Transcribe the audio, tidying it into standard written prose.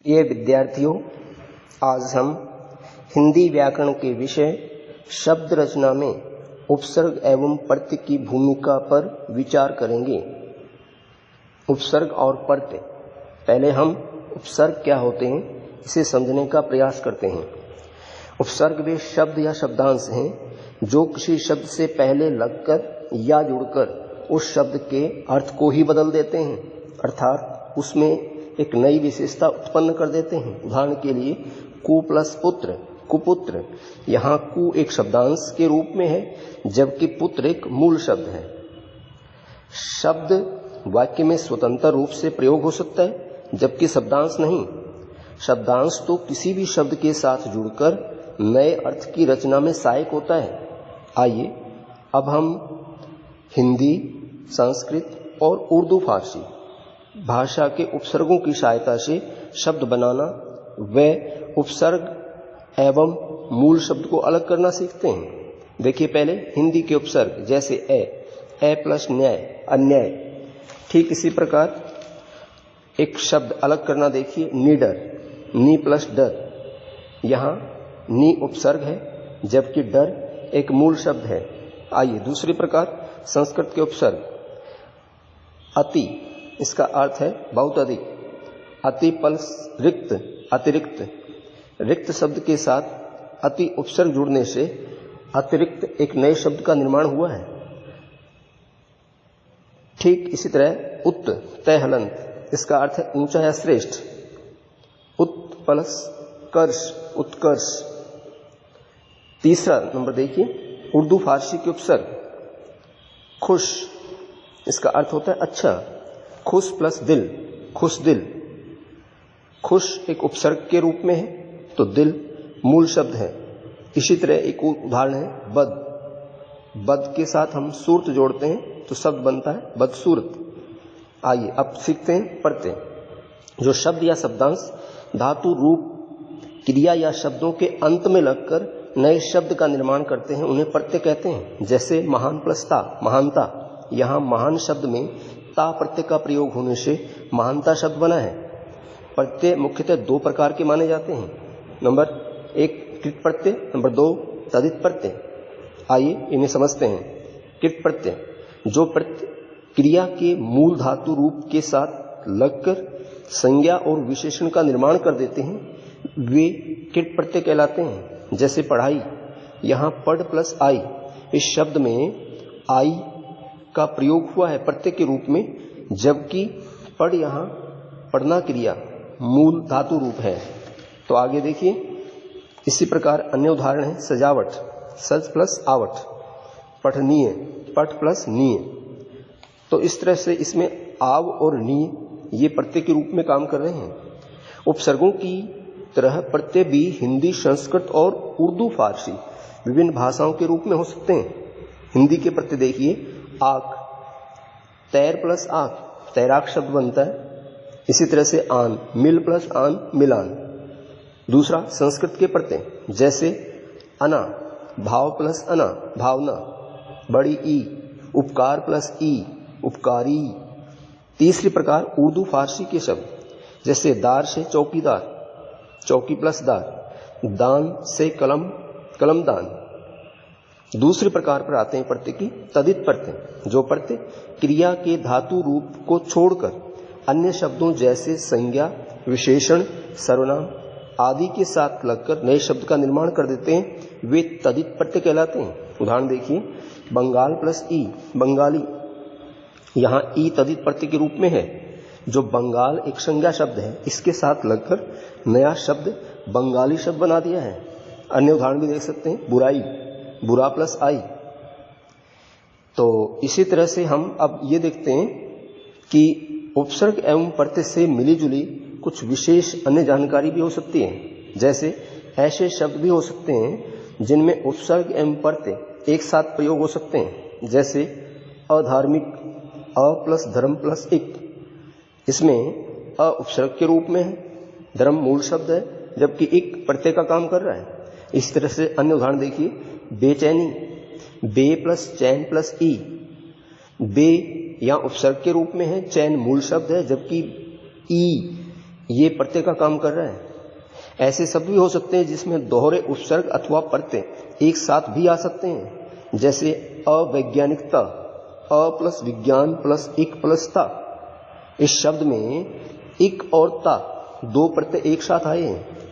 ये विद्यार्थियों, आज हम हिंदी व्याकरण के विषय शब्द रचना में उपसर्ग एवं प्रत्यय की भूमिका पर विचार करेंगे। उपसर्ग और प्रत्यय, पहले हम उपसर्ग क्या होते हैं इसे समझने का प्रयास करते हैं। उपसर्ग वे शब्द या शब्दांश हैं जो किसी शब्द से पहले लगकर या जुड़कर उस शब्द के अर्थ को ही बदल देते हैं, अर्थात उसमें एक नई विशेषता उत्पन्न कर देते हैं। उदाहरण के लिए कु प्लस पुत्र, कुपुत्र। यहाँ कु एक शब्दांश के रूप में है, जबकि पुत्र एक मूल शब्द है। शब्द वाक्य में स्वतंत्र रूप से प्रयोग हो सकता है, जबकि शब्दांश नहीं। शब्दांश तो किसी भी शब्द के साथ जुड़कर नए अर्थ की रचना में सहायक होता है। आइए अब हम हिंदी, संस्कृत और उर्दू फारसी भाषा के उपसर्गों की सहायता से शब्द बनाना व उपसर्ग एवं मूल शब्द को अलग करना सीखते हैं। देखिए पहले हिंदी के उपसर्ग, जैसे ए प्लस न्याय, अन्याय। ठीक इसी प्रकार एक शब्द अलग करना देखिए, निडर, नी प्लस डर। यहाँ नी उपसर्ग है, जबकि डर एक मूल शब्द है। आइए दूसरे प्रकार संस्कृत के उपसर्ग, अति, इसका अर्थ है बहुत अधिक। अति प्लस रिक्त, अतिरिक्त। रिक्त शब्द के साथ अति उपसर्ग जुड़ने से अतिरिक्त एक नए शब्द का निर्माण हुआ है। ठीक इसी तरह उत, तय हलंत, इसका अर्थ है ऊंचा या श्रेष्ठ। उत प्लस कर्ष, उत्कर्ष। तीसरा नंबर देखिए उर्दू फारसी के उपसर्ग, खुश, इसका अर्थ होता है अच्छा। खुश प्लस दिल, खुश दिल। खुश एक उपसर्ग के रूप में है, तो दिल मूल शब्द है। इसी तरह एक उदाहरण है बद। बद के साथ हम सूरत जोड़ते हैं तो शब्द बनता है बदसूरत। आइए अब सीखते हैं प्रत्यय। जो शब्द या शब्दांश धातु, रूप, क्रिया या शब्दों के अंत में लगकर नए शब्द का निर्माण करते हैं, उन्हें प्रत्यय कहते हैं। जैसे महान प्लस ता, महानता। यहाँ महान शब्द में ता प्रत्यय का प्रयोग होने से महानता शब्द बना है। प्रत्यय मुख्यतः दो प्रकार के माने जाते हैं। नंबर एक कृत प्रत्यय, नंबर दो तदित प्रत्यय। आइए इन्हें समझते हैं। कृत प्रत्यय, जो प्रत्यय क्रिया के मूल धातु रूप के साथ लगकर संज्ञा और विशेषण का निर्माण कर देते हैं, वे कृत प्रत्यय कहलाते हैं। जैसे पढ़ाई, यहाँ पढ़ प्लस आई। इस शब्द में आई का प्रयोग हुआ है प्रत्यय के रूप में, जबकि पढ़ यहाँ पढ़ना क्रिया मूल धातु रूप है। तो आगे देखिए इसी प्रकार अन्य उदाहरण है सजावट, सज प्लस आवट। पठनीय, पठ प्लस नीय। तो इस तरह से इसमें आव और नीय ये प्रत्यय के रूप में काम कर रहे हैं। उपसर्गों की तरह प्रत्यय भी हिंदी, संस्कृत और उर्दू फारसी विभिन्न भाषाओं के रूप में हो सकते हैं। हिंदी के प्रत्यय देखिए आक, तैर प्लस आक, तैराक शब्द बनता है। इसी तरह से आन, मिल प्लस आन, मिलान। दूसरा संस्कृत के प्रत्यय, जैसे अना, भाव प्लस अना, भावना। बड़ी ई, उपकार प्लस ई, उपकारी। तीसरी प्रकार उर्दू फारसी के शब्द, जैसे दार से चौकीदार, चौकी प्लस दार। दान से कलम, कलमदान। दूसरे प्रकार पर आते हैं प्रत्यय की तदित प्रत्यय, जो प्रत्यय क्रिया के धातु रूप को छोड़कर अन्य शब्दों जैसे संज्ञा, विशेषण, सर्वनाम आदि के साथ लगकर नए शब्द का निर्माण कर देते हैं, वे तदित प्रत्यय कहलाते हैं। उदाहरण देखिए बंगाल प्लस ई, बंगाली। यहाँ ई तदित प्रत्यय के रूप में है। जो बंगाल एक संज्ञा शब्द है, इसके साथ लगकर नया शब्द बंगाली शब्द बना दिया है। अन्य उदाहरण भी देख सकते हैं बुराई, बुरा प्लस आई। तो इसी तरह से हम अब ये देखते हैं कि उपसर्ग एवं प्रत्यय से मिली जुली कुछ विशेष अन्य जानकारी भी हो सकती है। जैसे ऐसे शब्द भी हो सकते हैं जिनमें उपसर्ग एवं प्रत्यय एक साथ प्रयोग हो सकते हैं। जैसे अधार्मिक, अ प्लस धर्म प्लस इक। इसमें अ उपसर्ग के रूप में है, धर्म मूल शब्द है, जबकि इक प्रत्यय का काम कर रहा है। इस तरह से अन्य उदाहरण देखिए बेचैनी, बे प्लस चैन प्लस ई। बे यहाँ उपसर्ग के रूप में है, चैन मूल शब्द है, जबकि ई ये प्रत्यय का काम कर रहा है। ऐसे शब्द भी हो सकते हैं जिसमें दोहरे उपसर्ग अथवा प्रत्यय एक साथ भी आ सकते हैं, जैसे अवैज्ञानिकता, अ प्लस विज्ञान प्लस इक प्लस ता। इस शब्द में इक और ता दो प्रत्यय एक साथ आए हैं।